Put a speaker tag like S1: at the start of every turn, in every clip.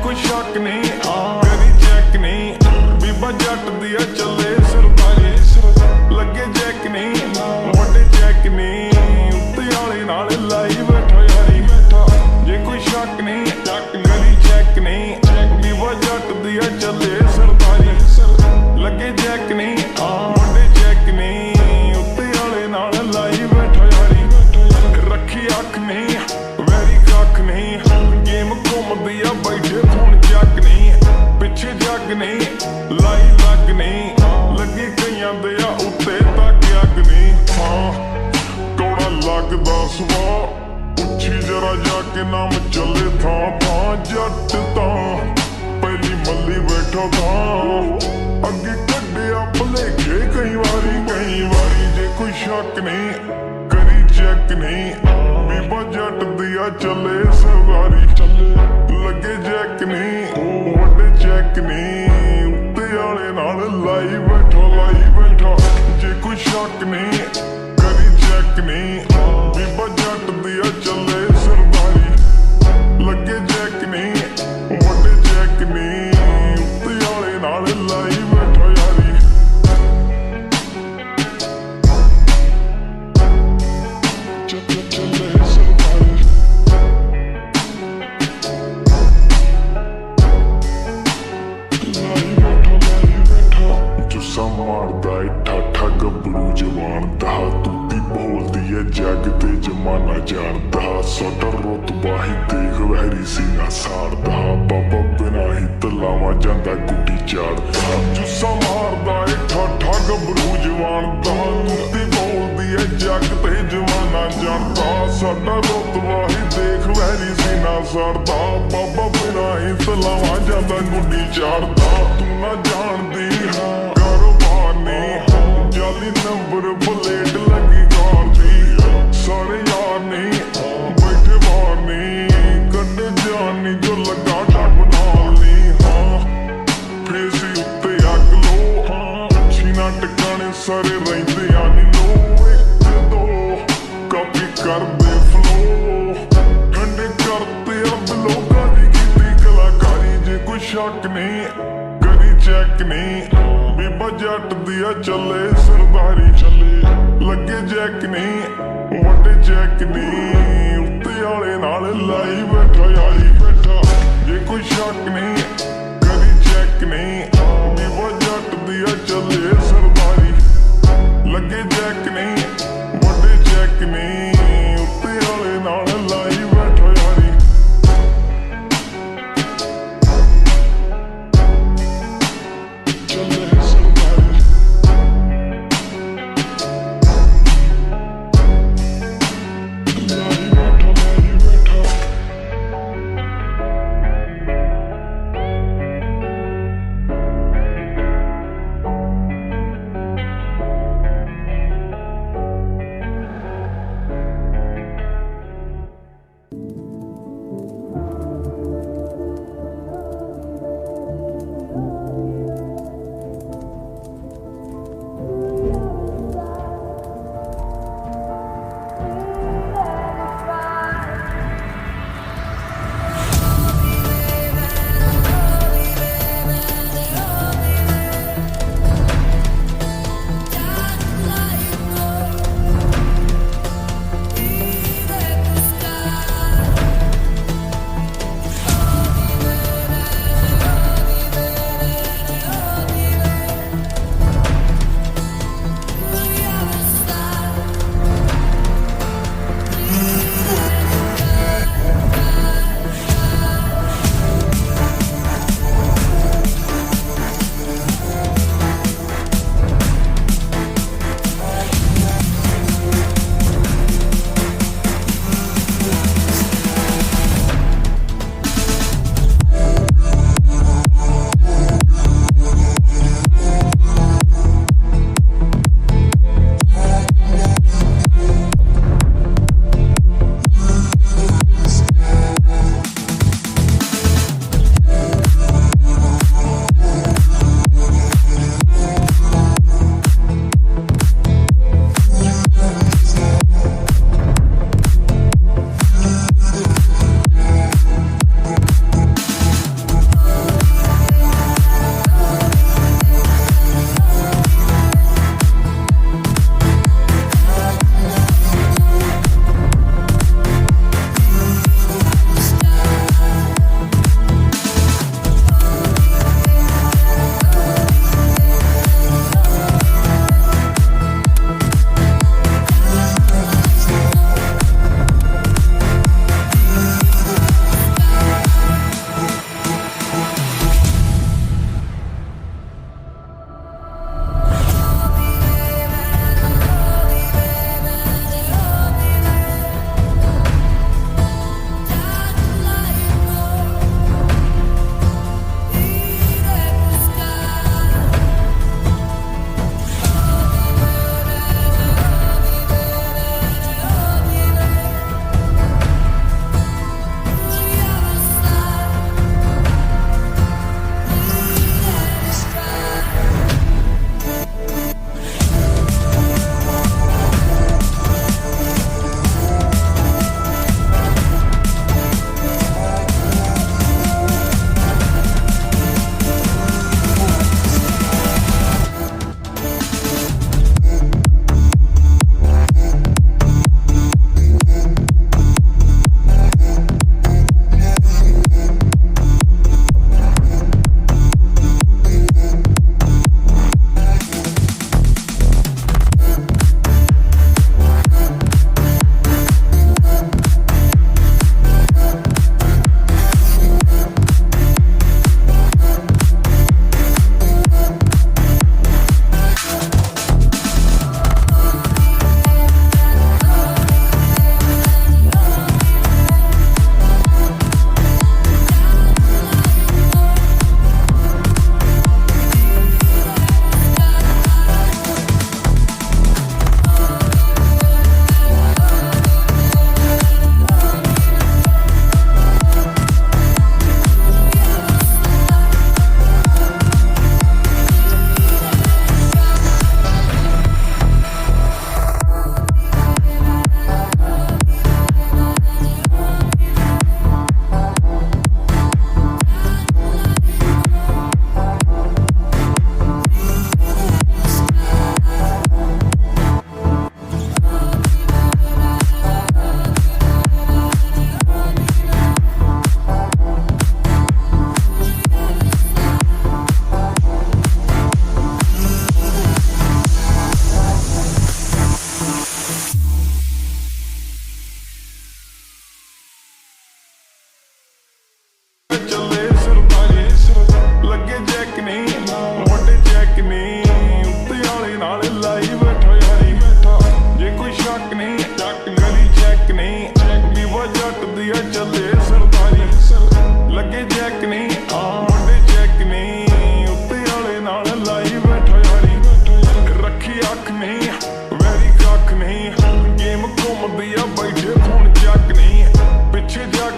S1: कोई शक नहीं करी चेक नहीं बीबा जट दिया चले सरदारी लगे चेक नहीं वड्डे चेक नहीं उत्ते आले नाल लाई बैठा यारी जे कोई शक नहीं करी चेक नहीं बीबा जट दिया चले सरदारी लगे चेक नहीं वड्डे चेक नहीं उत्ते आले नाल लाई बैठा यारी रखी अख नहीं वैरी कख नहीं गेम घूमदी आ बैठे फोन चक नहीं पिछे जग नहीं लाई लग नहीं लगी कईयां दे आ उत्ते तक अग नहीं कौड़ा लगदा सुआ उच्छी जरा जाके नाम चले थां थां जट तां पहली मल्ली बैठा थां अगे कड्डिया भुलेखे कई वारी जे कोई शक नहीं करी चेक नहीं बीबा जट दिया चले सरदारी लगे चेक नहीं वड्डे चेक नहीं उत्ते आले नाल लाई बैठा जे कोई शक नहीं करी चेक नहीं बीबा जट दिया चले सरदारी लगे चेक नहीं वड्डे चेक नहीं उत्ते आले नाल लाई बैठा यारी चले सरदारी जुस्सा मारदा ए ठाठा गबरू जवान दा तुत्ती बोलदी ए जग ते जमाना जानदा साडा रुतबा ही देख वैरी सीना साड़दा बाबा बिना ही तलावा जांदा गुड्डी चाड़दा जुस्सा मारदा ए ठाठा गबरू जवान दा तुत्ती बोलदी ए जग ते जमाना जानदा साडा रुतबा ही देख वैरी सीना साड़दा बाबा बिना ही तलावा जांदा गुड्डी चाड़दा तू ना जानदी जाली नंबर प्लेट लगी कार दी सारे यार नहीं बैठे बाहर नहीं कड्डे जानी जो लगा डब नाली फेस उत्ते अग लो छीना टिकाने सारे रहिंदे आनी लो एक दो कापी कर दे फ्लो ठंडे करते अब लोगां दी कीती कलाकारी जे कोई शक नहीं करी चेक नहीं बीबा जट दिया चले सरदारी लगे चेक नहीं वड्डे चेक नहीं उत्ते आले नाल लाई बैठा यारी जे कोई शक नहीं करी चेक नहीं बीबा जट दिया चले सरदारी लगे चेक नहीं वड्डे चेक नहीं उत्ते आले नाल लाई बैठा यारी चले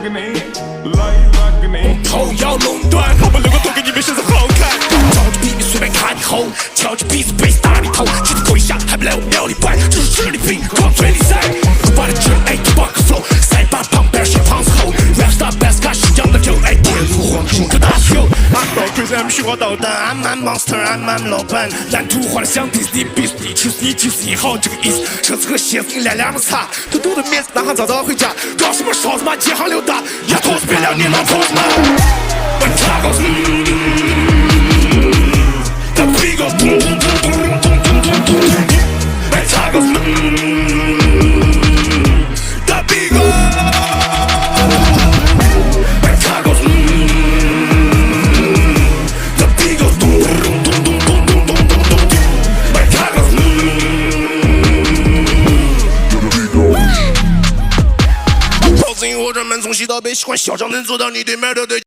S1: ਨਹੀਂ ਲਾਈ ਲੱਗ ਨਹੀਂ
S2: 头要垄断，我们能够多给你们选择好看。着急比你随便看你吼，跳起鼻子被子打你头，气得跪下还不来我庙里拜，这是智力病，靠嘴里塞。不把你整哎，不把个 flow，塞把旁边是胖子吼，rap star best 卡是样的流哎，电路黄金个大秀。I'm so crazy I'm 虚火导弹 I'm a monster I'm 老板，蓝图画的像 Disney， 必须你就是你就是你好这个意思。车子和鞋子你两的擦，嘟嘟的面子哪行早早回家，搞什么勺子嘛街行溜达，丫头子别聊你老头子嘛。When tacos, the beat goes boom boom boom boom boom boom boom boom. When tacos, the beat goes. When tacos, the beat goes boom boom boom boom boom boom boom boom boom. When tacos, the beat goes. 靠近我专门从西到北，喜欢嚣张能做到你对面的对。